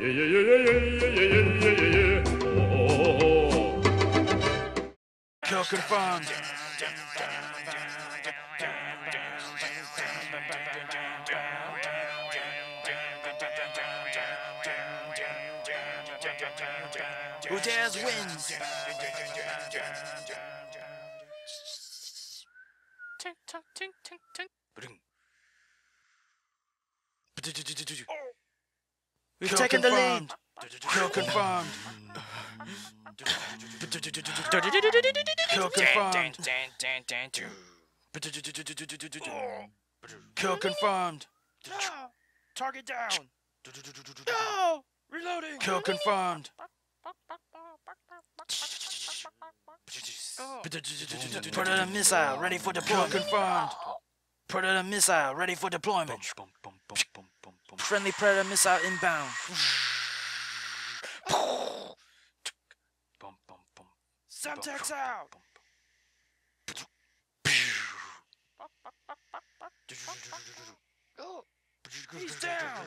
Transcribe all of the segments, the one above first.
Kill confirmed. Who dares wins. Tink, tink, tink, tink, tink. We've taken the lead. Kill confirmed. Kill confirmed. Kill confirmed. Target down. No! Reloading. Kill confirmed. Predator missile ready for deployment. Kill confirmed. Predator missile ready for deployment. Friendly Predator missile inbound. Semtex out. He's down.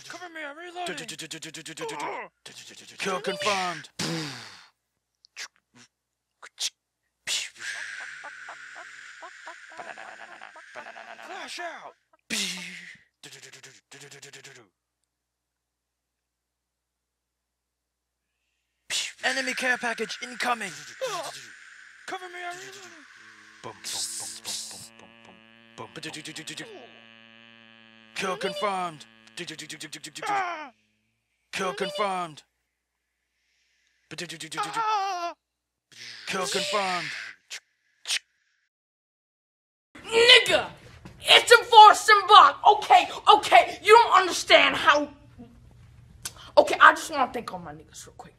Cover me, I'm reloading. Kill confirmed. Flash out. Enemy care package incoming. Cover me, I'm reloading. Kill confirmed. Kill confirmed. Kill confirmed. Nigga, it's a Vorsen block. Okay, you don't understand how. Okay, I just want to thank all my niggas real quick.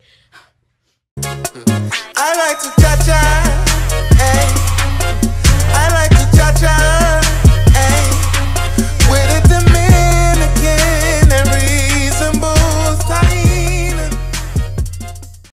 I like to touch her, hey.